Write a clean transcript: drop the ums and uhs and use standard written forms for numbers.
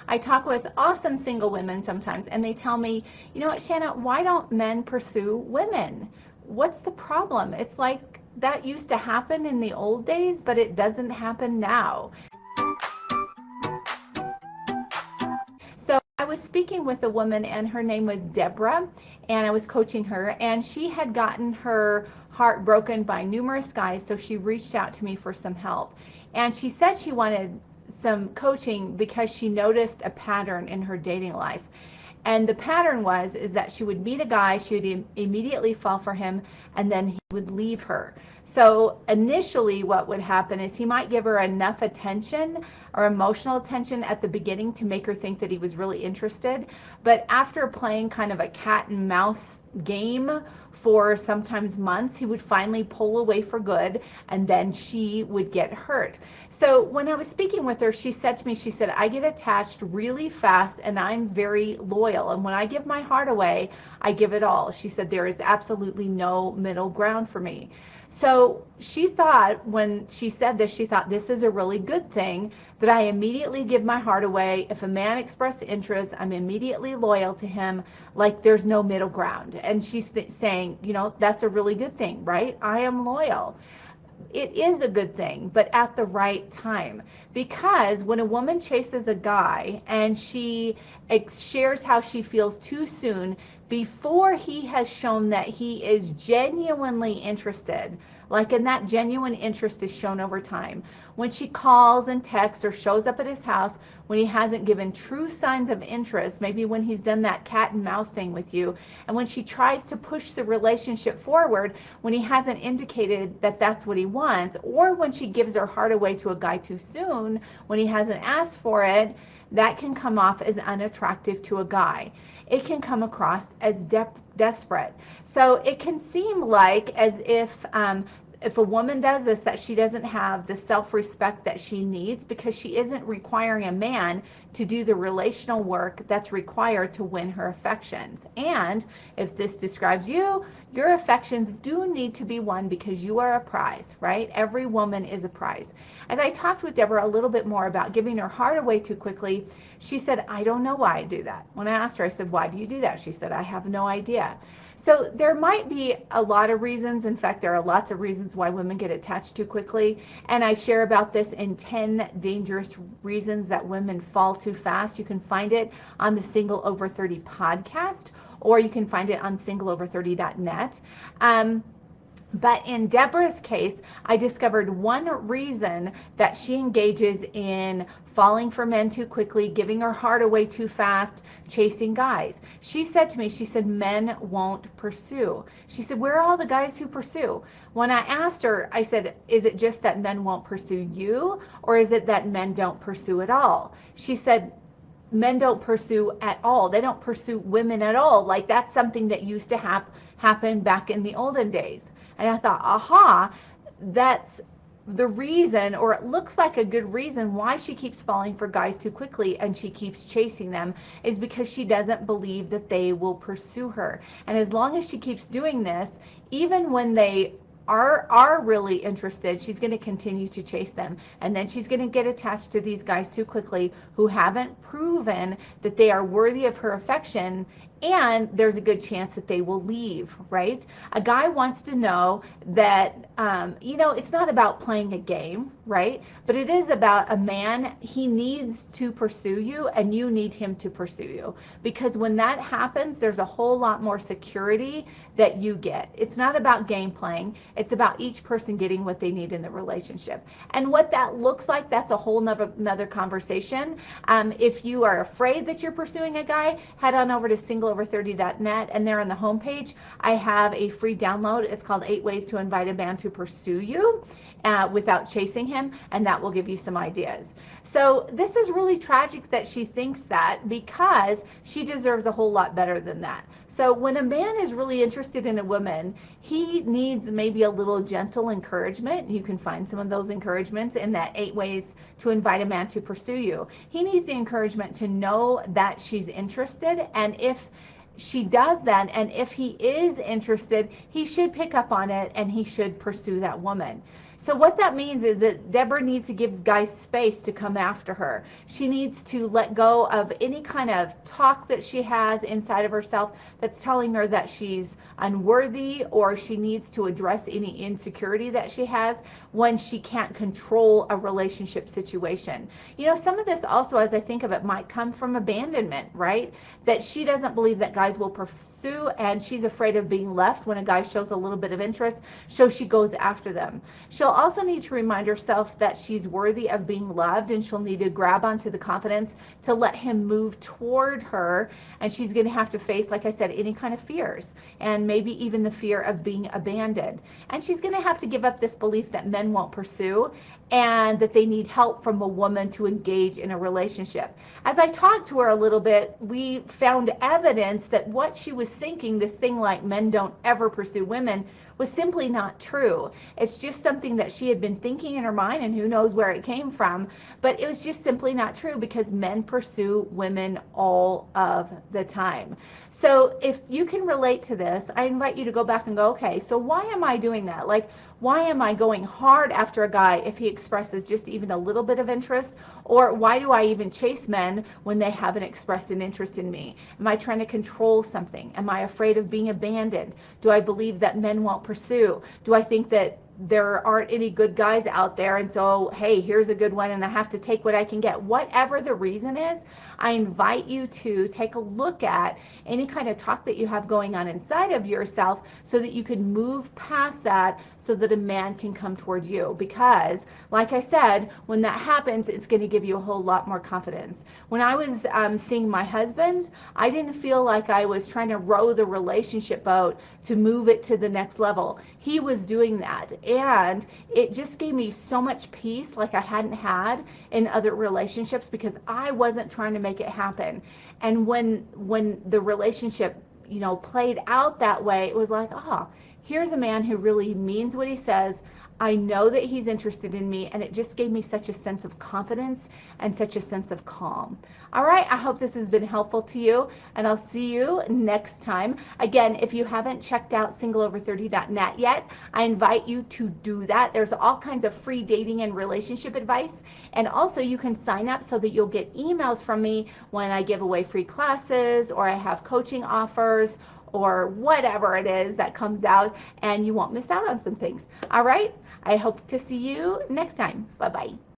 I talk with awesome single women sometimes, and they tell me, you know what, Shanna, why don't men pursue women? What's the problem? It's like that used to happen in the old days, but it doesn't happen now. So I was speaking with a woman, and her name was Deborah, and I was coaching her, and she had gotten her heart broken by numerous guys, so she reached out to me for some help. And she said she wanted some coaching because she noticed a pattern in her dating life. And the pattern is that she would meet a guy, she would immediately fall for him, and then he would leave her. So initially what would happen is he might give her enough attention or emotional attention at the beginning to make her think that he was really interested. But after playing kind of a cat and mouse game for sometimes months, he would finally pull away for good, and then she would get hurt. So when I was speaking with her, she said to me, she said, I get attached really fast and I'm very loyal. And when I give my heart away, I give it all. She said, there is absolutely no middle ground for me. So she thought, when she said this, she thought this is a really good thing, that I immediately give my heart away. If a man expresses interest, I'm immediately loyal to him, like there's no middle ground. And she's saying, you know, that's a really good thing, right? I am loyal. It is a good thing, but at the right time. Because when a woman chases a guy and she shares how she feels too soon, before he has shown that he is genuinely interested, like, and that genuine interest is shown over time. When she calls and texts or shows up at his house, when he hasn't given true signs of interest, maybe when he's done that cat and mouse thing with you, and when she tries to push the relationship forward, when he hasn't indicated that that's what he wants, or when she gives her heart away to a guy too soon, when he hasn't asked for it, that can come off as unattractive to a guy. It can come across as desperate. So it can seem like as if a woman does this, that she doesn't have the self-respect that she needs, because she isn't requiring a man to do the relational work that's required to win her affections. And if this describes you, your affections do need to be won, because you are a prize, right? Every woman is a prize. As I talked with Deborah a little bit more about giving her heart away too quickly, she said, I don't know why I do that. When I asked her, I said, why do you do that? She said, I have no idea. So there might be a lot of reasons. In fact, there are lots of reasons why women get attached too quickly. And I share about this in 10 dangerous reasons that women fall too fast. You can find it on the Single Over 30 podcast, or you can find it on singleover30.net. But in Deborah's case, I discovered one reason that she engages in falling for men too quickly, giving her heart away too fast, chasing guys. She said to me, she said, men won't pursue. She said, where are all the guys who pursue? When I asked her, I said, is it just that men won't pursue you, or is it that men don't pursue at all? She said, men don't pursue at all. They don't pursue women at all. Like, that's something that used to happen back in the olden days. And I thought, aha, that's the reason, or it looks like a good reason why she keeps falling for guys too quickly and she keeps chasing them, is because she doesn't believe that they will pursue her. And as long as she keeps doing this, even when they are really interested, she's going to continue to chase them. And then she's going to get attached to these guys too quickly who haven't proven that they are worthy of her affection, and there's a good chance that they will leave, right? A guy wants to know that, it's not about playing a game, right? But it is about a man, he needs to pursue you and you need him to pursue you. Because when that happens, there's a whole lot more security that you get. It's not about game playing. It's about each person getting what they need in the relationship. And what that looks like, that's a whole another conversation. If you are afraid that you're pursuing a guy, head on over to singleover30.net, and there on the homepage, I have a free download. It's called 8 Ways to Invite a Man to Pursue You without chasing him, and that will give you some ideas. So this is really tragic that she thinks that, because she deserves a whole lot better than that. So when a man is really interested in a woman, he needs maybe a little gentle encouragement. You can find some of those encouragements in that 8 Ways to Invite a Man to Pursue You. He needs the encouragement to know that she's interested, and if she does that, and if he is interested, he should pick up on it and he should pursue that woman. So what that means is that Deborah needs to give guys space to come after her. She needs to let go of any kind of talk that she has inside of herself that's telling her that she's unworthy, or she needs to address any insecurity that she has when she can't control a relationship situation. You know, some of this also, as I think of it, might come from abandonment, right? That she doesn't believe that guys will pursue, and she's afraid of being left when a guy shows a little bit of interest, so she goes after them. She'll also need to remind herself that she's worthy of being loved, and she'll need to grab onto the confidence to let him move toward her. And she's going to have to face, like I said, any kind of fears, and maybe even the fear of being abandoned. And she's going to have to give up this belief that men won't pursue and that they need help from a woman to engage in a relationship. As I talked to her a little bit, we found evidence that what she was thinking, this thing like men don't ever pursue women, was simply not true. It's just something that she had been thinking in her mind, and who knows where it came from, but it was just simply not true, because men pursue women all of the time. So if you can relate to this, I invite you to go back and go, okay, so why am I doing that? Like, why am I going hard after a guy if he expresses just even a little bit of interest? Or why do I even chase men when they haven't expressed an interest in me? Am I trying to control something? Am I afraid of being abandoned? Do I believe that men won't pursue? Do I think that there aren't any good guys out there, and so, hey, here's a good one and I have to take what I can get? Whatever the reason is, I invite you to take a look at any kind of talk that you have going on inside of yourself, so that you can move past that, so that a man can come toward you. Because, like I said, when that happens, it's going to give you a whole lot more confidence. When I was seeing my husband, I didn't feel like I was trying to row the relationship boat to move it to the next level. He was doing that, and it just gave me so much peace, like I hadn't had in other relationships, because I wasn't trying to make it happen. And when the relationship, you know, played out that way, it was like, oh, here's a man who really means what he says. I know that he's interested in me, and it just gave me such a sense of confidence and such a sense of calm. All right, I hope this has been helpful to you, and I'll see you next time. Again, if you haven't checked out singleover30.net yet, I invite you to do that. There's all kinds of free dating and relationship advice, and also you can sign up so that you'll get emails from me when I give away free classes, or I have coaching offers, or whatever it is that comes out, and you won't miss out on some things. All right, I hope to see you next time. Bye-bye.